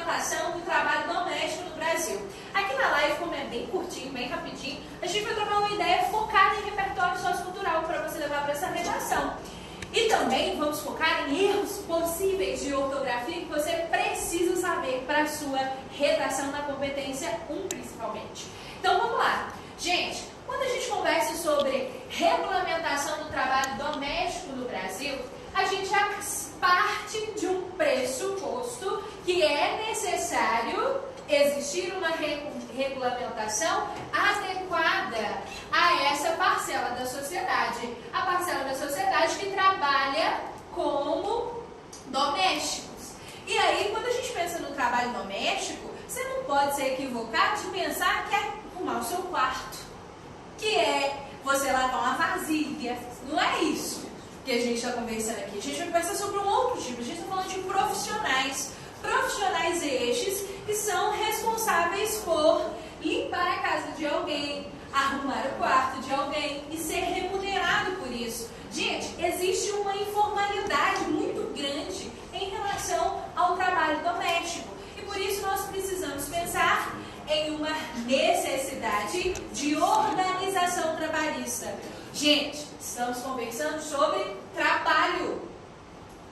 regulamentação do trabalho doméstico no Brasil. Aqui na live, como é bem curtinho, bem rapidinho, a gente vai trocar uma ideia focada em repertório sociocultural para você levar para essa redação. E também vamos focar em erros possíveis de ortografia que você precisa saber para a sua redação na competência 1, principalmente. Então vamos lá. Gente, quando a gente conversa sobre regulamentação do trabalho doméstico no Brasil, a gente já parte de um pressuposto que é necessário existir uma regulamentação adequada a essa parcela da sociedade. A parcela da sociedade que trabalha como domésticos. E aí, quando a gente pensa no trabalho doméstico, você não pode ser equivocado de pensar que é arrumar o seu quarto, que é você lavar uma vasilha. Não é isso que a gente está conversando aqui. A gente vai conversar sobre um outro tipo. A gente está falando de profissionais. Profissionais estes que são responsáveis por limpar a casa de alguém, arrumar o quarto de alguém e ser remunerado por isso. Gente, existe uma informalidade muito grande em relação ao trabalho doméstico. E por isso nós precisamos pensar em uma necessidade de organização trabalhista. Gente, estamos conversando sobre trabalho.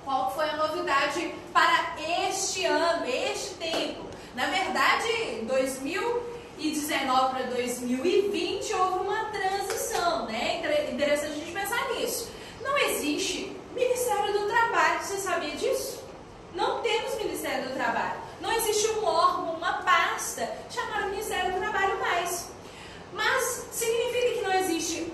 Qual foi a novidade para este ano, este tempo? Na verdade, 2019 para 2020 houve uma transição, né? Interessante a gente pensar nisso. Não existe Ministério do Trabalho, você sabia disso? Não temos Ministério do Trabalho. Não existe um órgão, uma pasta chamada Ministério do Trabalho mais. Mas significa que não existe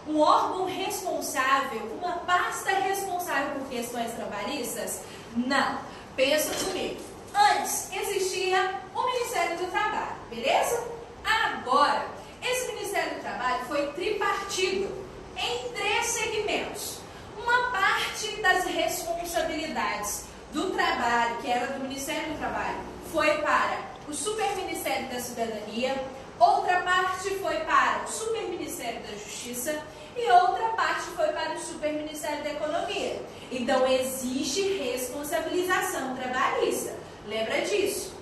um órgão responsável, uma pasta responsável por questões trabalhistas? Não. Pensa comigo. Antes existia o Ministério do Trabalho, beleza? Agora, esse Ministério do Trabalho foi tripartido em 3 segmentos. Uma parte das responsabilidades do trabalho, que era do Ministério do Trabalho, foi para o Superministério da Cidadania, outra parte foi para o Superministério da Justiça e outra parte foi para o Superministério da Economia. Então, existe responsabilização trabalhista. Lembra disso?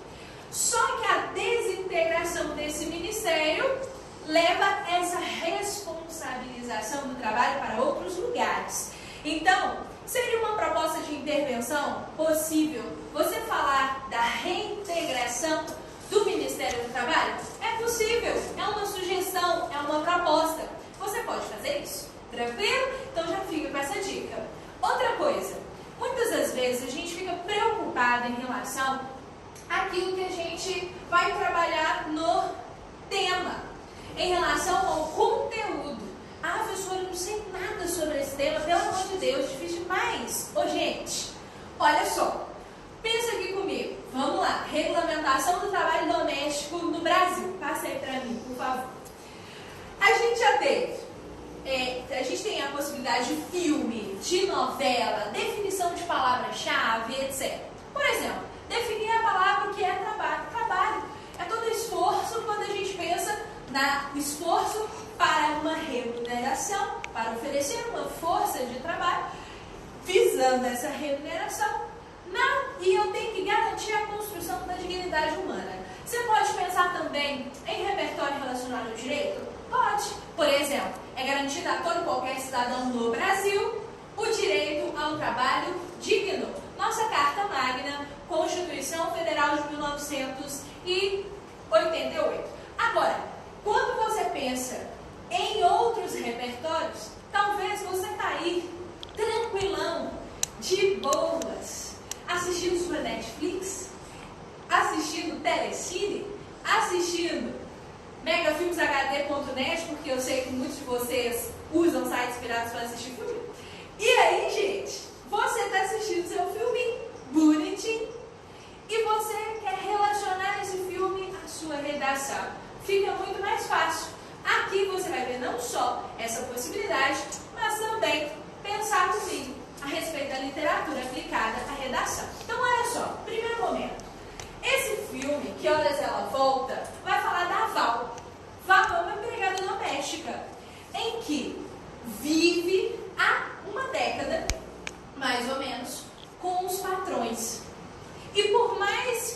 Só que a desintegração desse ministério leva essa responsabilização do trabalho para outros lugares. Então, seria uma proposta de intervenção possível você falar da reintegração do Ministério do Trabalho? É possível, é uma sugestão, é uma proposta. Você pode fazer isso? Tranquilo? Então já fica com essa dica. Outra coisa, muitas das vezes a gente fica preocupado em relação àquilo que a gente vai trabalhar no tema, em relação ao conteúdo. Ah, professora, eu não sei nada sobre esse tema, pelo amor de Deus, difícil demais. Ô, gente, olha só, pensa aqui comigo. Vamos lá, regulamentação do trabalho doméstico no Brasil. Passa aí para mim, por favor. A gente já teve, a gente tem a possibilidade de filme, de novela, definição de palavra-chave, etc. Por exemplo, definir a palavra que é trabalho. Trabalho é todo esforço quando a gente pensa no esforço para uma remuneração, para oferecer uma força de trabalho, visando essa remuneração. E eu tenho que garantir a construção da dignidade humana. Você pode pensar também em repertório relacionado ao direito? Pode. Por exemplo, é garantido a todo e qualquer cidadão no Brasil o direito ao trabalho digno. Nossa Carta Magna, Constituição Federal de 1988. Agora, quando você pensa em outros repertórios, talvez você está aí tranquilão, de boas, assistindo sua Netflix, assistindo Telecine, assistindo megafilmeshd.net, porque eu sei que muitos de vocês usam sites piratas para assistir filme. E aí, gente, você está assistindo seu filme bonitinho e você quer relacionar esse filme à sua redação. Fica muito mais fácil. Aqui você vai ver não só essa possibilidade, mas também pensar comigo a respeito da literatura aplicada à redação. Então, olha só, primeiro momento. Esse filme, Que Horas Ela Volta, vai falar da Val. Val é uma empregada doméstica, em que vive há uma década, mais ou menos, com os patrões. E por mais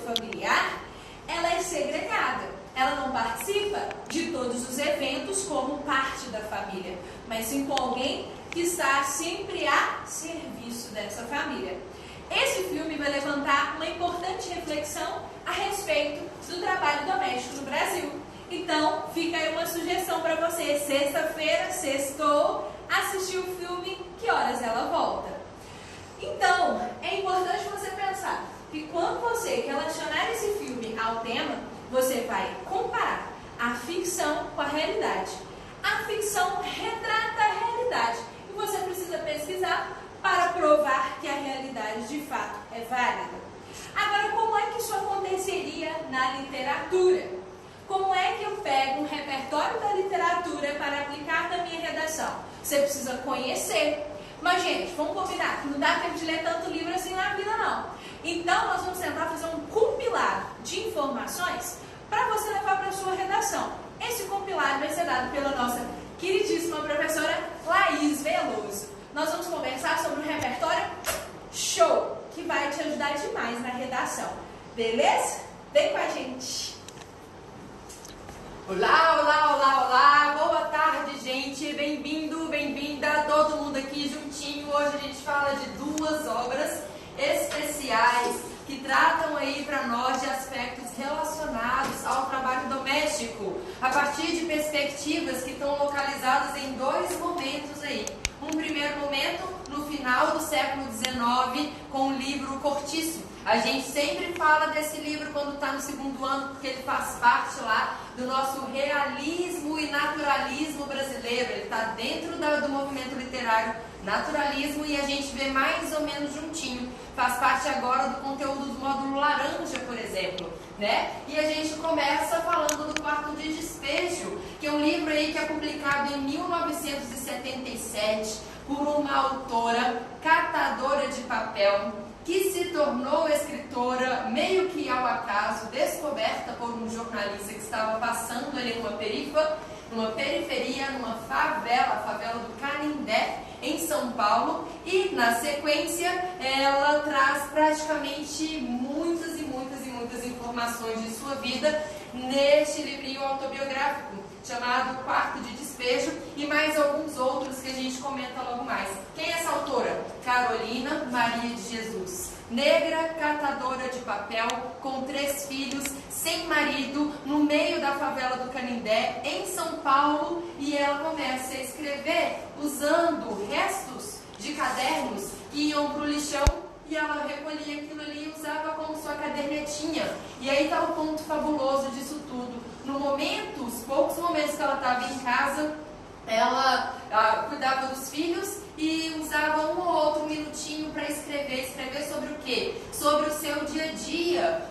familiar, ela é segregada. Ela não participa de todos os eventos como parte da família, mas sim com alguém que está sempre a serviço dessa família. Esse filme vai levantar uma importante reflexão a respeito do trabalho doméstico no Brasil. Então, fica aí uma sugestão para você. Sexta-feira, sextou, assistir o filme, que horas ela volta? Então, é importante você pensar que quando você relacionar esse filme ao tema, você vai comparar a ficção com a realidade. A ficção retrata a realidade e você precisa pesquisar para provar que a realidade de fato é válida. Agora, como é que isso aconteceria na literatura? Como é que eu pego um repertório da literatura para aplicar na minha redação? Você precisa conhecer. Mas, gente, vamos combinar que não dá tempo de ler tanto livro assim na vida, não. Então, nós vamos tentar fazer um compilado de informações para você levar para a sua redação. Esse compilado vai ser dado pela nossa queridíssima professora Laís Veloso. Nós vamos conversar sobre um repertório show, que vai te ajudar demais na redação. Beleza? Vem com a gente! Olá, olá, olá, olá! Boa tarde, gente! Bem-vindo, bem-vinda, todo mundo aqui juntinho. Hoje a gente fala de duas obras especiais que tratam aí para nós de aspectos relacionados ao trabalho doméstico, a partir de perspectivas que estão localizadas em dois momentos aí. Um primeiro momento, no final do século XIX, com o livro Cortiço. A gente sempre fala desse livro quando está no segundo ano, porque ele faz parte lá do nosso realismo e naturalismo brasileiro. Ele está dentro do movimento literário naturalismo e a gente vê mais ou menos juntinho. Faz parte agora do conteúdo do módulo laranja, por exemplo, né? E a gente começa falando do Quarto de Despejo, que é um livro aí que é publicado em 1977 por uma autora catadora de papel, que se tornou escritora meio que ao acaso, descoberta por um jornalista que estava passando ali numa periferia, numa favela, a favela do Canindé, em São Paulo, e na sequência ela traz praticamente muitas informações de sua vida neste livrinho autobiográfico chamado Quarto de Despejo, e mais alguns outros que a gente comenta logo mais. Quem é essa autora? Carolina Maria de Jesus. Negra, catadora de papel, com 3 filhos, sem marido, no meio da favela do Canindé, em São Paulo, e ela começa a escrever usando restos de cadernos que iam para o lixão, e ela recolhia aquilo ali e usava como sua cadernetinha. E aí está o ponto fabuloso disso tudo. Os poucos momentos que ela estava em casa, ela cuidava dos filhos e usava um ou outro minutinho para escrever sobre o quê? Sobre o seu dia a dia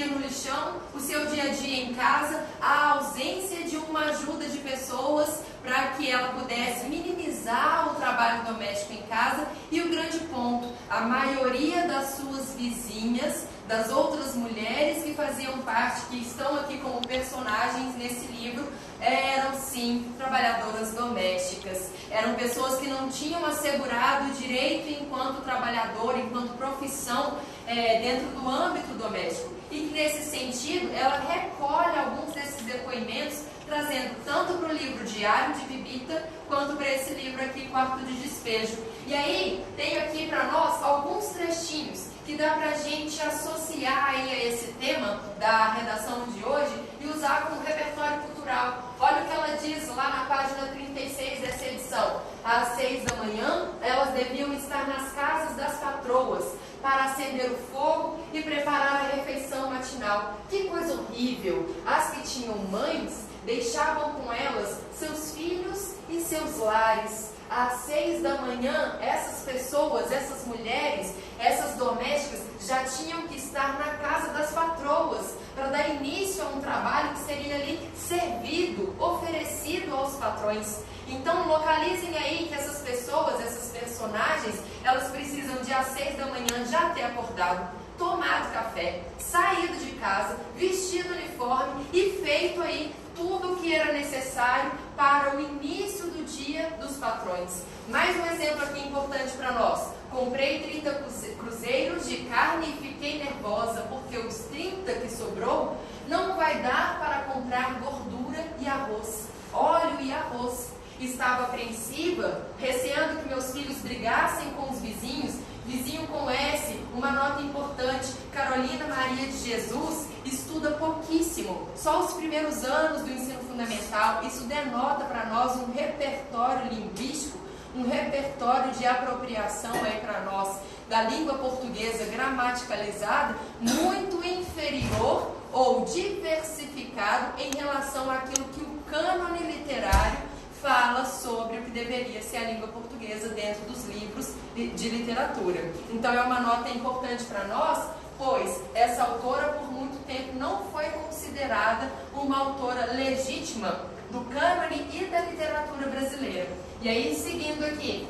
no lixão, o seu dia a dia em casa, a ausência de uma ajuda de pessoas para que ela pudesse minimizar o trabalho doméstico em casa. E o grande ponto, a maioria das suas vizinhas, das outras mulheres que faziam parte, que estão aqui como personagens nesse livro, eram sim trabalhadoras domésticas. Eram pessoas que não tinham assegurado o direito enquanto trabalhadora, enquanto profissão dentro do âmbito doméstico. E que nesse sentido ela recolhe alguns desses depoimentos, trazendo tanto para o livro Diário de Bibita, quanto para esse livro aqui, Quarto de Despejo. E aí, tenho aqui para nós alguns trechinhos que dá para a gente associar aí a esse tema da redação de hoje e usar como repertório cultural. Olha o que ela diz lá na página 36 dessa edição. Às 6 da manhã, elas deviam estar nas casas das patroas para acender o fogo e preparar a refeição matinal. Que coisa horrível! As que tinham mães deixavam com elas seus filhos e seus lares. Às 6 da manhã, essas pessoas, essas mulheres, essas domésticas já tinham que estar na casa das patroas para dar início a um trabalho que seria ali servido, oferecido aos patrões. Então localizem aí que essas pessoas, essas personagens, elas precisam de às 6 da manhã já ter acordado, tomado café, saído de casa, vestido uniforme e feito aí tudo o que era necessário para o início do dia dos patrões. Mais um exemplo aqui importante para nós. Comprei 30 cruzeiros de carne e fiquei nervosa, porque os 30 que sobrou não vai dar para comprar gordura e arroz, óleo e arroz. Estava apreensiva, receando que meus filhos brigassem com os vizinhos. Vizinho com S, uma nota importante, Carolina Maria de Jesus estuda pouquíssimo, só os primeiros anos do ensino fundamental. Isso denota para nós um repertório linguístico, um repertório de apropriação aí para nós da língua portuguesa gramaticalizada muito inferior ou diversificado em relação àquilo que o cânone literário fala sobre o que deveria ser a língua portuguesa dentro dos livros de literatura. Então é uma nota importante para nós, pois essa autora por muito tempo não foi considerada uma autora legítima do cânone e da literatura brasileira. E aí, seguindo aqui,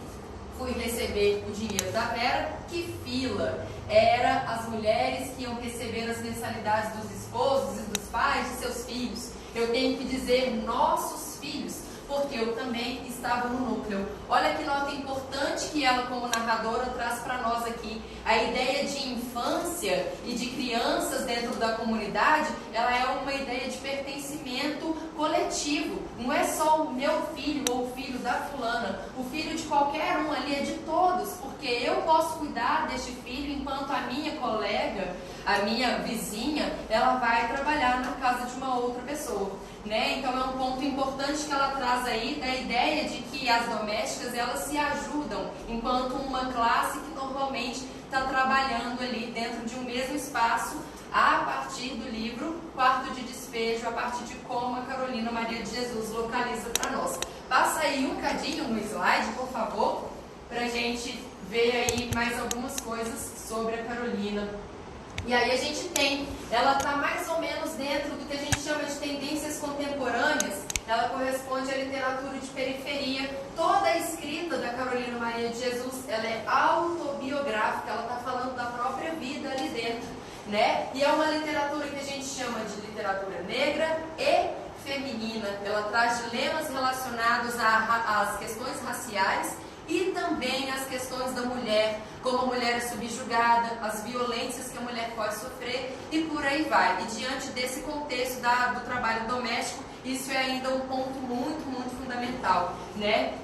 fui receber o dinheiro da Vera. Que fila! Era as mulheres que iam receber as mensalidades dos esposos e dos pais de seus filhos. Eu tenho que dizer nossos filhos, porque eu também estava no núcleo. Olha que nota importante que ela, como narradora, traz para nós aqui. A ideia de infância e de crianças dentro da comunidade, ela é uma ideia de pertencimento coletivo. Não é só o meu filho ou o filho da fulana. O filho de qualquer um ali é de todos, porque eu posso cuidar deste filho enquanto a minha colega, a minha vizinha, ela vai trabalhar na casa de uma outra pessoa. Então é um ponto importante que ela traz aí da ideia de que as domésticas elas se ajudam enquanto uma classe que normalmente está trabalhando ali dentro de um mesmo espaço a partir do livro Quarto de Despejo, a partir de como a Carolina Maria de Jesus localiza para nós. Passa aí um cadinho no slide, por favor, para a gente ver aí mais algumas coisas sobre a Carolina. E aí a gente ela está mais ou menos dentro do que a gente chama de tendências contemporâneas. Ela corresponde à literatura de periferia. Toda a escrita da Carolina Maria de Jesus, ela é autobiográfica, ela está falando da própria vida ali dentro, E é uma literatura que a gente chama de literatura negra e feminina. Ela traz dilemas relacionados às questões raciais e também as questões da mulher, como a mulher é subjugada, as violências que a mulher pode sofrer e por aí vai. E diante desse contexto do trabalho doméstico, isso é ainda um ponto muito, muito fundamental,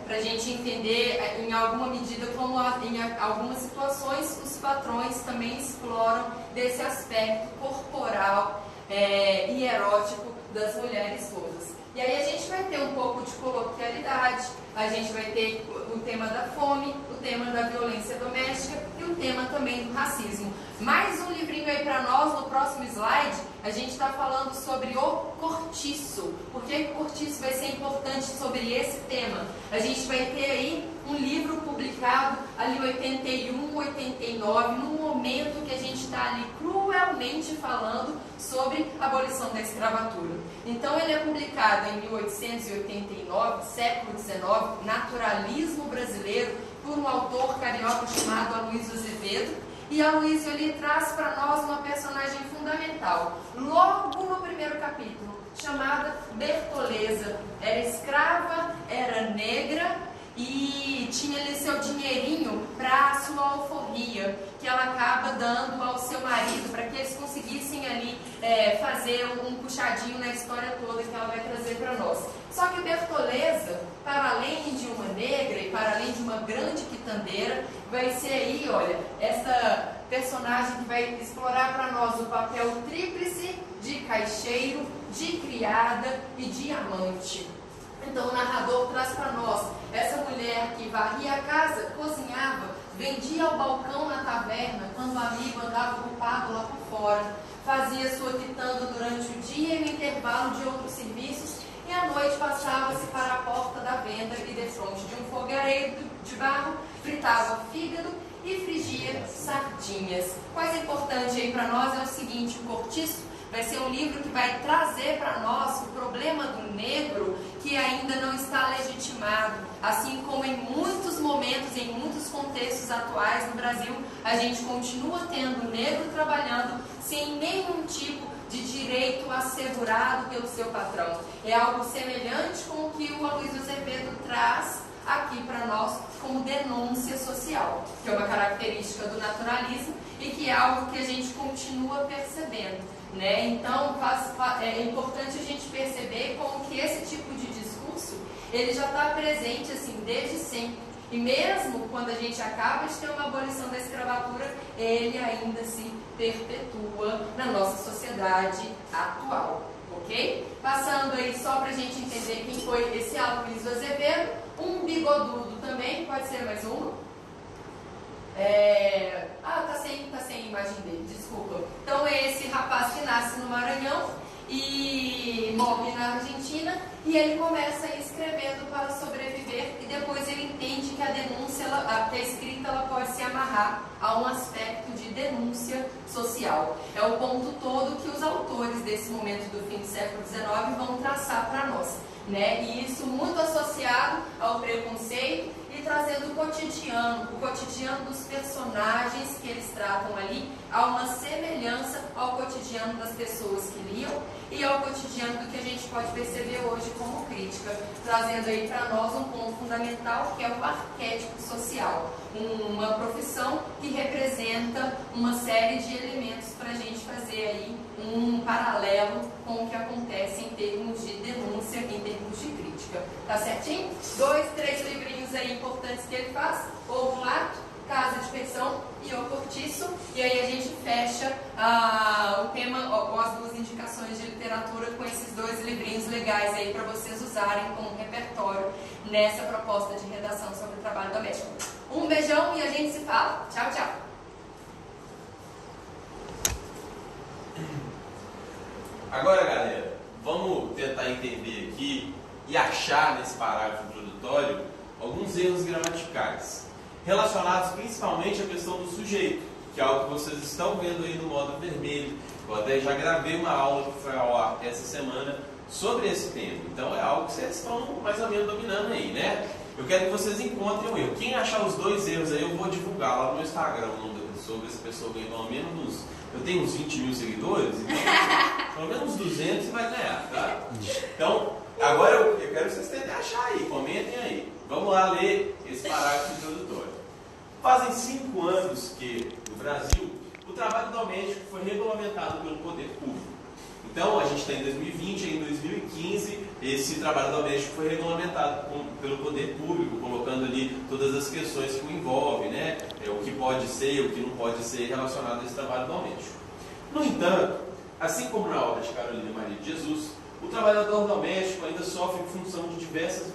para a gente entender em alguma medida como em algumas situações os patrões também exploram desse aspecto corporal e erótico das mulheres todas. E aí a gente vai ter um pouco de coloquialidade, a gente vai ter o tema da fome, o tema da violência doméstica e o tema também do racismo. Mais um livrinho aí para nós, no próximo slide, a gente está falando sobre o cortiço. Por que o cortiço vai ser importante sobre esse tema? A gente vai ter aí um livro publicado ali em 81, 89, no momento que a gente está ali cruelmente falando sobre a abolição da escravatura. Então ele é publicado em 1889, século XIX, Naturalismo Brasileiro, por um autor carioca chamado Aloysio Azevedo. E Aloysio ali traz para nós uma personagem fundamental, logo no primeiro capítulo, chamada Bertoleza. Era escrava, era negra e tinha ali seu dinheirinho para a sua alforria, que ela acaba dando ao seu marido, para que eles conseguissem ali fazer um puxadinho na história toda que ela vai trazer para nós. Só que Bertoleza, para além de uma negra e para além de uma grande quitandeira, vai ser aí, olha, essa personagem que vai explorar para nós o papel tríplice de caixeiro, de criada e de amante. Então o narrador traz para nós essa mulher que varria a casa, cozinhava, vendia ao balcão na taverna quando o amigo andava ocupado lá por fora, fazia sua quitanda durante o dia e no intervalo de outros serviços, e à noite passava-se para a porta da venda e defronte de um fogareiro de barro, fritava fígado e frigia sardinhas. Coisa importante aí para nós é o seguinte: o Cortiço vai ser um livro que vai trazer para nós o problema do negro que ainda não está legitimado. Assim como em muitos momentos, em muitos contextos atuais no Brasil, a gente continua tendo o negro trabalhando sem nenhum tipo de direito assegurado pelo seu patrão. É algo semelhante com o que o Aloysio Azevedo traz aqui para nós como denúncia social, que é uma característica do naturalismo e que é algo que a gente continua percebendo, né? Então é importante a gente perceber como que esse tipo de discurso ele já está presente assim desde sempre. E mesmo quando a gente acaba de ter uma abolição da escravatura, ele ainda se perpetua na nossa sociedade atual, ok? Passando aí só para a gente entender quem foi esse Aloysio Azevedo, um bigodudo também, pode ser mais um? Tá sem imagem dele, desculpa. Então é esse rapaz que nasce no Maranhão e morre na Argentina, e ele começa escrevendo para sobreviver, e depois ele entende que a denúncia, que a escrita ela pode se amarrar a um aspecto de denúncia social. É o ponto todo que os autores desse momento do fim do século XIX vão traçar para nós, né? E isso muito associado ao preconceito e trazendo o cotidiano dos personagens que eles tratam ali, há uma semelhança ao cotidiano das pessoas que liam e ao cotidiano do que a gente pode perceber hoje como crítica, trazendo aí para nós um ponto fundamental que é o arquétipo social, uma profissão que representa uma série de elementos para a gente fazer aí um paralelo com o que acontece em termos de denúncia, em termos de crítica. Tá certinho? 2, 3 livrinhos aí importantes que ele faz: Ovo Lato, Casa de Pensão e O Cortiço. E aí a gente fecha o tema, ou as duas indicações de literatura com esses 2 livrinhos legais aí para vocês usarem como repertório nessa proposta de redação sobre o trabalho doméstico. Um beijão e a gente se fala. Tchau, tchau. Agora, galera, vamos tentar entender aqui e achar nesse parágrafo introdutório alguns erros gramaticais, relacionados principalmente à questão do sujeito, que é algo que vocês estão vendo aí no módulo vermelho. Eu até já gravei uma aula que foi ao ar essa semana sobre esse tema, então é algo que vocês estão mais ou menos dominando aí, né? Eu quero que vocês encontrem um erro. Quem achar os 2 erros aí, eu vou divulgar lá no meu Instagram o nome da pessoa, essa pessoa ganha pelo menos eu tenho uns 20 mil seguidores, então pelo menos uns 200 você vai ganhar, tá? Então, agora eu quero que vocês tentem achar aí, comentem aí. Vamos lá ler esse parágrafo introdutório. Fazem 5 anos que, no Brasil, o trabalho doméstico foi regulamentado pelo poder público. Então, a gente está em 2020 e em 2015, esse trabalho doméstico foi regulamentado pelo poder público, colocando ali todas as questões que o envolvem, né? O que pode ser, o que não pode ser relacionado a esse trabalho doméstico. No entanto, assim como na obra de Carolina Maria de Jesus, o trabalhador doméstico ainda sofre em função de diversas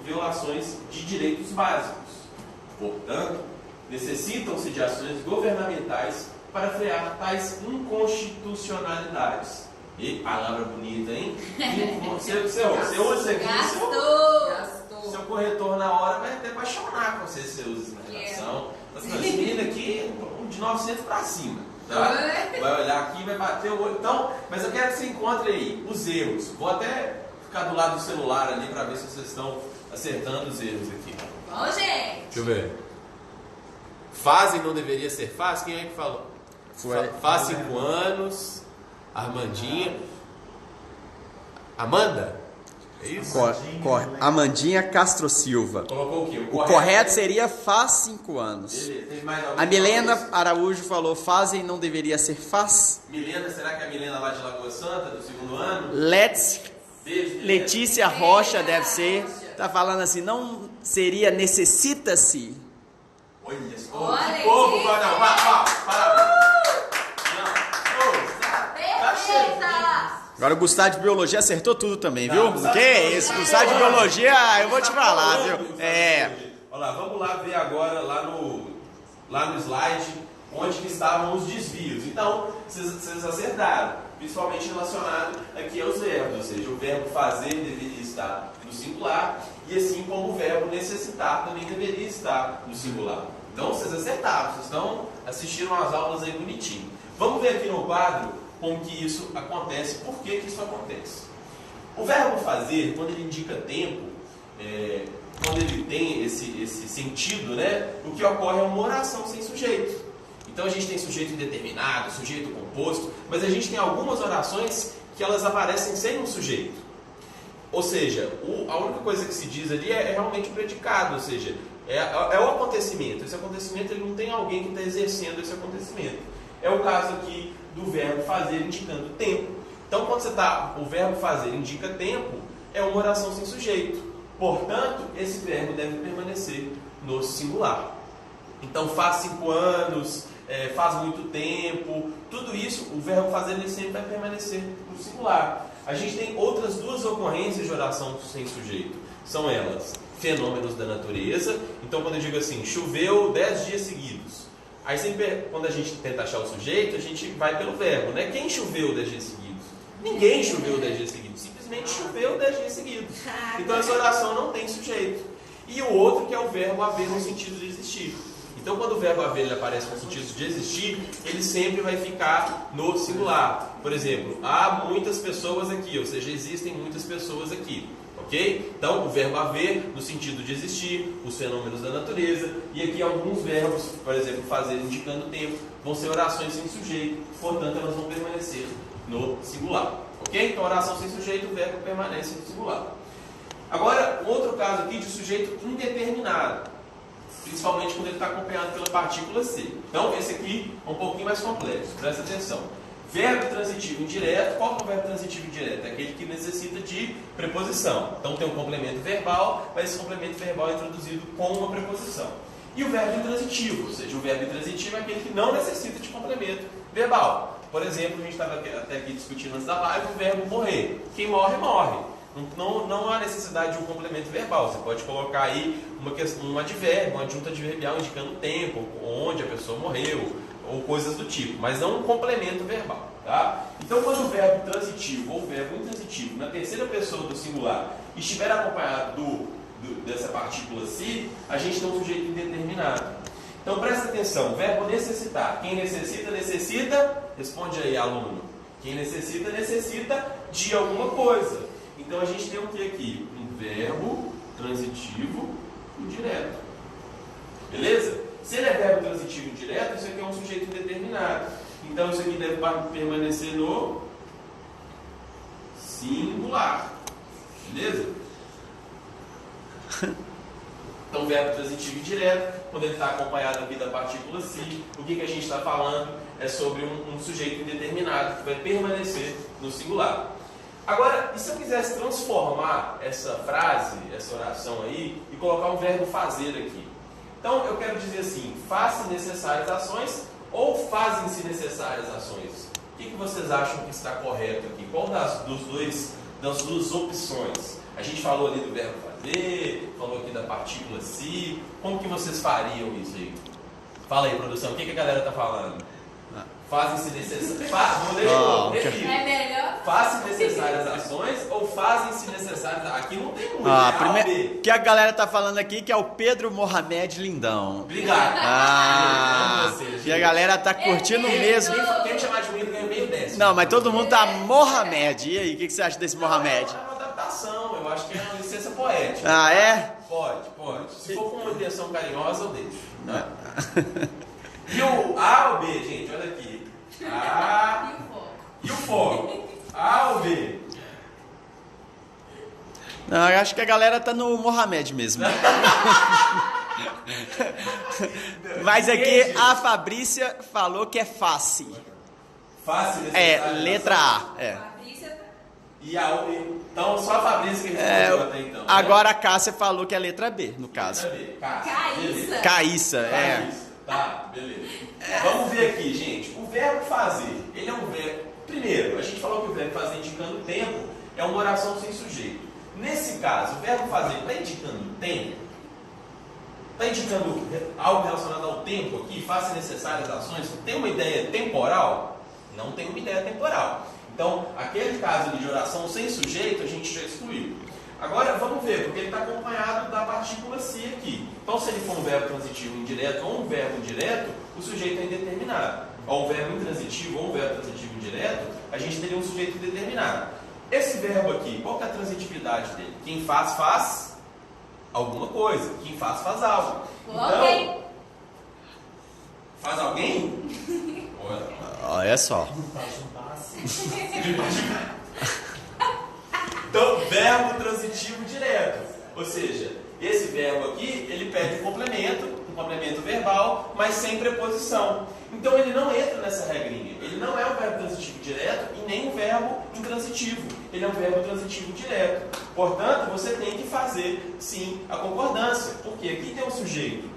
violações de direitos básicos. Portanto, necessitam-se de ações governamentais para frear tais inconstitucionalidades. E palavra bonita, hein? Você usa isso aqui, seu corretor na hora vai até apaixonar com você se usa isso na redação. Esse menino aqui, de 900 para cima, tá? Vai olhar aqui, vai bater o olho. Então, mas eu quero que você encontre aí os erros. Vou até ficar do lado do celular ali para ver se vocês estão acertando os erros aqui. Bom, gente. Deixa eu ver. Fazem não deveria ser faz? Quem é que falou? Faz 5 anos. Armandinha. Amanda? É isso? Amandinha Castro Silva. Colocou o quê? O correto seria faz 5 anos. Beleza. Tem mais alguém? A Milena Araújo falou fazem não deveria ser faz. Milena, será que é a Milena lá de Lagoa Santa, do 2º ano? Beijo, Letícia Rocha deve ser. Tá falando assim, não seria necessita-se. Olha só, que povo, não, parabéns. Agora o Gustavo de Biologia acertou tudo também, viu? O que é isso? Gustavo de Biologia, eu vou te falar, viu? Olha lá, vamos lá ver agora lá no slide onde que estavam os desvios. Então, vocês acertaram, principalmente relacionado aqui aos verbos, ou seja, o verbo fazer deveria estar no singular e assim como o verbo necessitar também deveria estar no singular. Então, vocês acertaram, vocês estão assistindo às aulas aí bonitinho. Vamos ver aqui no quadro como que isso acontece, por que isso acontece. O verbo fazer, quando ele indica tempo, quando ele tem esse sentido, né, o que ocorre é uma oração sem sujeito. Então a gente tem sujeito indeterminado, sujeito composto, mas a gente tem algumas orações que elas aparecem sem um sujeito. Ou seja, a única coisa que se diz ali é realmente o predicado, ou seja, é o acontecimento. Esse acontecimento ele não tem alguém que está exercendo esse acontecimento. É o caso aqui do verbo fazer indicando tempo. Então, quando o verbo fazer indica tempo, é uma oração sem sujeito. Portanto, esse verbo deve permanecer no singular. Então, faz 5 anos, faz muito tempo, tudo isso, o verbo fazer ele sempre vai permanecer no singular. A gente tem outras 2 ocorrências de oração sem sujeito. São elas, fenômenos da natureza. Então, quando eu digo assim, choveu 10 dias seguidos. Aí sempre, quando a gente tenta achar o sujeito, a gente vai pelo verbo, né? Quem choveu 10 dias seguidos? Ninguém choveu 10 dias seguidos. Simplesmente choveu 10 dias seguidos. Então, essa oração não tem sujeito. E o outro que é o verbo haver no sentido de existir. Então, quando o verbo haver ele aparece no sentido de existir, ele sempre vai ficar no singular. Por exemplo, há muitas pessoas aqui, ou seja, existem muitas pessoas aqui. Ok? Então, o verbo haver no sentido de existir, os fenômenos da natureza, e aqui alguns verbos, por exemplo, fazer indicando tempo, vão ser orações sem sujeito, portanto, elas vão permanecer no singular. Ok? Então, oração sem sujeito, o verbo permanece no singular. Agora, outro caso aqui de sujeito indeterminado. Principalmente quando ele está acompanhado pela partícula C. Então, esse aqui é um pouquinho mais complexo. Presta atenção. Verbo transitivo indireto. Qual que é o verbo transitivo indireto? É aquele que necessita de preposição. Então, tem um complemento verbal, mas esse complemento verbal é introduzido com uma preposição. E o verbo intransitivo, ou seja, o verbo intransitivo é aquele que não necessita de complemento verbal. Por exemplo, a gente estava até aqui discutindo antes da live o verbo morrer. Quem morre, morre. Não há necessidade de um complemento verbal. Você pode colocar aí um advérbio, uma adjunta adverbial indicando o tempo, onde a pessoa morreu, ou coisas do tipo, mas não um complemento verbal. Tá? Então, quando o verbo transitivo ou o verbo intransitivo na terceira pessoa do singular estiver acompanhado dessa partícula se, a gente tem um sujeito indeterminado. Então, presta atenção, verbo necessitar. Quem necessita, necessita, responde aí, aluno. Quem necessita, necessita de alguma coisa. Então, a gente tem o que aqui? Um verbo transitivo indireto. Beleza? Se ele é verbo transitivo indireto, isso aqui é um sujeito indeterminado. Então, isso aqui deve permanecer no singular. Beleza? Então, verbo transitivo indireto, quando ele está acompanhado aqui da partícula se, o que a gente está falando é sobre um sujeito indeterminado que vai permanecer no singular. Agora, e se eu quisesse transformar essa frase, essa oração aí, e colocar um verbo fazer aqui? Então, eu quero dizer assim, faz-se necessárias ações ou fazem-se necessárias ações? O que vocês acham que está correto aqui? Qual das duas opções? A gente falou ali do verbo fazer, falou aqui da partícula se. Como que vocês fariam isso aí? Fala aí, produção, o que a galera está falando? Fazem-se necessárias... É melhor? Fazem-se necessárias ações ou fazem-se necessárias... Aqui não tem muito, primeiro, que a galera tá falando aqui que é o Pedro Mohamed Lindão. Obrigado. E a galera tá curtindo mesmo. Quem me chamar de William ganha meio décimo. Não, mas todo mundo tá Mohamed. E aí, o que você acha desse Mohamed? É uma adaptação, eu acho que é uma licença poética. Ah, é? Pode. Se for com uma intenção carinhosa, eu deixo. Né? E o A ou B, gente, olha aqui. A e o foco. A ou B? Não, eu acho que a galera tá no Mohamed mesmo. Mas aqui a Fabrícia falou que é face. Face É, letra A. É. E a então só a Fabrícia que respondeu até então. Agora a Cássia falou que é letra B, no caso. Caíssa. Caíssa, é. Tá, beleza. Vamos ver aqui, gente. O verbo fazer, ele é um verbo... Primeiro, a gente falou que o verbo fazer indicando tempo é uma oração sem sujeito. Nesse caso, o verbo fazer está indicando tempo? Está indicando algo relacionado ao tempo aqui? Faça necessárias ações? Tem uma ideia temporal? Não tem uma ideia temporal. Então, aquele caso de oração sem sujeito, a gente já excluiu. Agora, vamos ver, porque ele está acompanhado da partícula se aqui. Então, se ele for um verbo transitivo indireto ou um verbo indireto, o sujeito é indeterminado. Ou um verbo intransitivo ou um verbo transitivo indireto, a gente teria um sujeito indeterminado. Esse verbo aqui, qual que é a transitividade dele? Quem faz, faz alguma coisa. Quem faz algo. Então, faz alguém? Olha só. Então, verbo transitivo direto. Ou seja, esse verbo aqui, ele pede um complemento verbal, mas sem preposição. Então ele não entra nessa regrinha. Ele não é um verbo transitivo direto e nem um verbo intransitivo. Ele é um verbo transitivo direto. Portanto, você tem que fazer, sim, a concordância. Porque aqui tem um sujeito.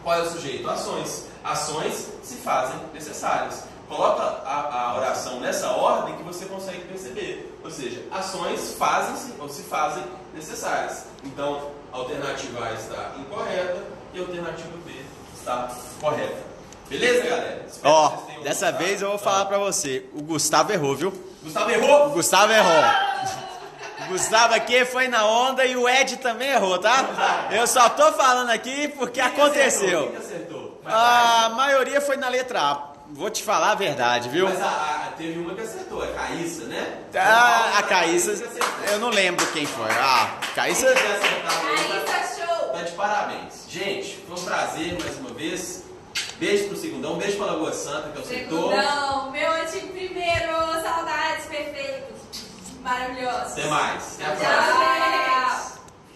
Qual é o sujeito? Ações. Ações se fazem necessárias. Coloca a oração nessa ordem que você consegue perceber. Ou seja, ações fazem-se ou se fazem necessárias. Então, a alternativa A está incorreta e a alternativa B está correta. Beleza, galera? Ó, dessa vez eu vou falar pra você. O Gustavo errou, viu? Gustavo errou? O Gustavo errou. O Gustavo aqui foi na onda e o Ed também errou, tá? Eu só tô falando aqui porque aconteceu. Quem acertou? A maioria foi na letra A. Vou te falar a verdade, viu? Mas teve uma que acertou, a Caíssa, né? A Caíssa, eu não lembro quem foi. Caíssa... Show! Tá de parabéns. Gente, foi um prazer mais uma vez. Beijo pro Segundão, beijo pra Lagoa Santa que acertou. Segundão, meu antigo primeiro, saudades, perfeitos, maravilhosos. Até mais. Até a Tchau, próxima. gente.